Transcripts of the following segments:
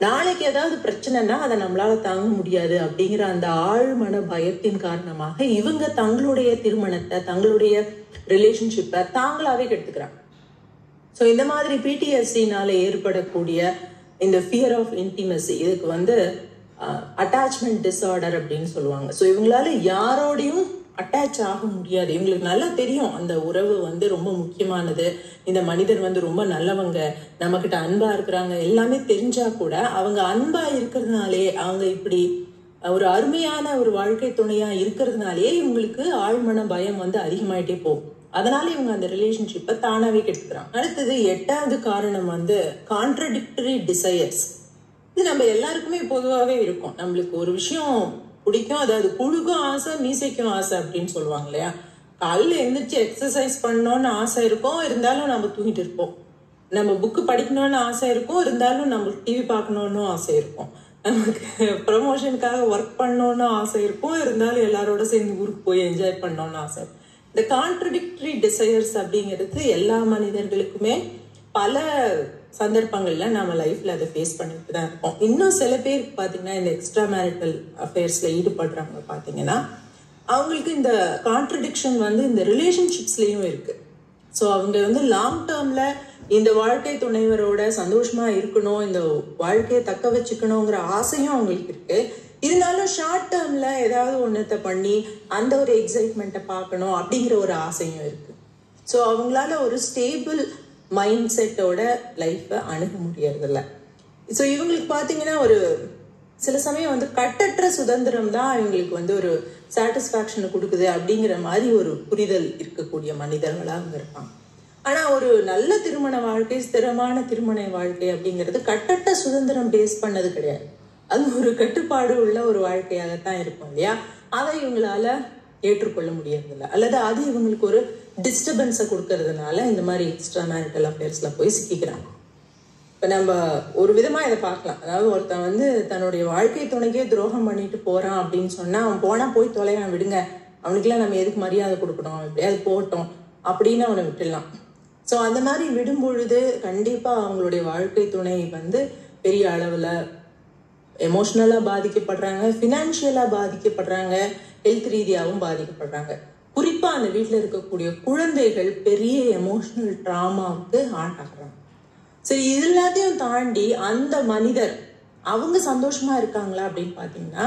நாளைக்கு ஏதாவது பிரச்சனைனா அதை நம்மளால தாங்க முடியாது அப்படிங்கிற அந்த ஆழ்மன பயத்தின் காரணமாக இவங்க தங்களுடைய திருமணத்தை, தங்களுடைய ரிலேஷன்ஷிப்பை தாங்களாவே கெடுத்துக்கிறாங்க. ஸோ இந்த மாதிரி PTSDனால ஏற்படக்கூடிய இந்த ஃபியர் ஆஃப் இன்டிமசி, இதுக்கு அட்டாச்மெண்ட் டிஸார்டர் அப்படின்னு சொல்லுவாங்க. ஸோ இவங்களால யாரோடையும் அட்டாச் ஆக முடியாது. இவங்களுக்கு நல்லா தெரியும் அந்த உறவு ரொம்ப முக்கியமானது, இந்த மனிதர் ரொம்ப நல்லவங்க, நம்ம கிட்ட அன்பா இருக்கிறாங்க, எல்லாமே தெரிஞ்சா கூட அவங்க அன்பா இருக்கிறதுனாலே, அவங்க இப்படி ஒரு அருமையான ஒரு வாழ்க்கை துணையா இருக்கிறதுனாலே இவங்களுக்கு ஆழ்மன பயம் அதிகமாயிட்டே போகும். அதனால இவங்க அந்த ரிலேஷன்ஷிப்பை தானாவே கெடுத்துக்கிறாங்க. அடுத்தது 8வது காரணம் கான்ட்ரடிக்டரி டிசையர்ஸ். இது நம்ம எல்லாருக்குமே பொதுவாகவே இருக்கும். நம்மளுக்கு ஒரு விஷயம் பிடிக்கும், அதாவது புழுக்கும் ஆசை, மீசைக்கும் ஆசை அப்படின்னு சொல்லுவாங்க இல்லையா. காலையில் எழுந்திரிச்சு எக்ஸசைஸ் பண்ணணும்னு ஆசை இருக்கும், இருந்தாலும் நம்ம தூங்கிட்டு இருப்போம். நம்ம புக்கு படிக்கணும்னு ஆசை இருக்கும், இருந்தாலும் நம்மளுக்கு டிவி பார்க்கணும்னு ஆசை இருக்கும். நமக்கு ப்ரமோஷனுக்காக ஒர்க் பண்ணணும்னு ஆசை இருக்கும், இருந்தாலும் எல்லாரோட சேர்ந்து ஊருக்கு போய் என்ஜாய் பண்ணணும்னு ஆசை இருக்கும். இந்த கான்ட்ரடிக்டரி டிசையர்ஸ் அப்படிங்கிறது எல்லா மனிதர்களுக்குமே பல சந்தர்ப்பங்கள்ல நம்ம லைஃப்ல அதை ஃபேஸ் பண்ணிட்டு தான் இருக்கோம். இன்னும் சில பேருக்கு பார்த்தீங்கன்னா இந்த எக்ஸ்ட்ரா மேரிட்டல் அஃபேர்ஸ்ல ஈடுபடுறவங்க பார்த்தீங்கன்னா அவங்களுக்கு இந்த கான்ட்ரடிக்ஷன் இந்த ரிலேஷன்ஷிப்ஸ்லயும் இருக்கு. ஸோ அவங்க லாங் டேர்ம்ல இந்த வாழ்க்கை துணைவரோட சந்தோஷமா இருக்கணும், இந்த வாழ்க்கையை தக்க வச்சுக்கணுங்கிற ஆசையும் அவங்களுக்கு இருக்கு. இருந்தாலும் ஷார்ட் டேர்ம்ல ஏதாவது ஒன்றத்தை பண்ணி அந்த ஒரு எக்ஸைட்மெண்ட்டை பார்க்கணும் அப்படிங்கிற ஒரு ஆசையும் இருக்கு. ஸோ அவங்களால ஒரு ஸ்டேபிள் மைண்ட் செட்டோட லைஃப்பை அணுக முடியறதில்ல. ஸோ இவங்களுக்கு பார்த்தீங்கன்னா ஒரு சில சமயம் கட்டற்ற சுதந்திரம் தான் இவங்களுக்கு ஒரு சாட்டிஸ்ஃபேக்ஷனை கொடுக்குது அப்படிங்கிற மாதிரி ஒரு புரிதல் இருக்கக்கூடிய மனிதர்களாக அவங்க இருப்பாங்க. ஆனால் ஒரு நல்ல திருமண வாழ்க்கை, ஸ்திரமான திருமண வாழ்க்கை அப்படிங்கிறது கட்டற்ற சுதந்திரம் பேஸ் பண்ணது கிடையாது. அது ஒரு கட்டுப்பாடு உள்ள ஒரு வாழ்க்கையாகத்தான் இருக்கும் இல்லையா. அதை இவங்களால ஏற்றுக்கொள்ள முடியறதில்ல, அல்லது அது இவங்களுக்கு ஒரு டிஸ்டர்பன்ஸை கொடுக்கறதுனால இந்த மாதிரி எக்ஸ்ட்ரா மேரிட்டல் அஃபேர்ஸ்ல போய் சிக்கிக்கிறாங்க. இப்போ நம்ம ஒரு விதமா இதை பார்க்கலாம். அதாவது ஒருத்தன் தன்னுடைய வாழ்க்கை துணைக்கே துரோகம் பண்ணிட்டு போறான் அப்படின்னு சொன்னா, அவன் போனா போய் தொலைவான், விடுங்க, அவனுக்குலாம் நம்ம எதுக்கு மரியாதை கொடுக்கணும், அவன் எப்படியாவது போட்டோம் அப்படின்னு அவனை விட்டுடலாம். ஸோ அந்த மாதிரி விடும் பொழுது கண்டிப்பா அவங்களுடைய வாழ்க்கை துணை பெரிய அளவுல எமோஷனலா பாதிக்கப்படுறாங்க, ஃபினான்ஷியலா பாதிக்கப்படுறாங்க, ஹெல்த் ரீதியாகவும் பாதிக்கப்படுறாங்க. குறிப்பா அந்த வீட்டில் இருக்கக்கூடிய குழந்தைகள் பெரிய எமோஷனல் ட்ராமாவுக்கு ஆளாகிறாங்க. சரி, இது எல்லாத்தையும் தாண்டி அந்த மனிதர் அவங்க சந்தோஷமா இருக்காங்களா அப்படின்னு பாத்தீங்கன்னா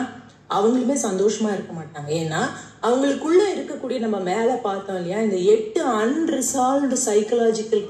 அவங்களுமே சந்தோஷமா இருக்க மாட்டாங்க. ஏன்னா அவங்களுக்குள்ள இருக்கக்கூடிய, நம்ம மேல பார்த்தோம் இல்லையா, இந்த 8 அன்ரிசால்வ்டு சைக்கலாஜிக்கல்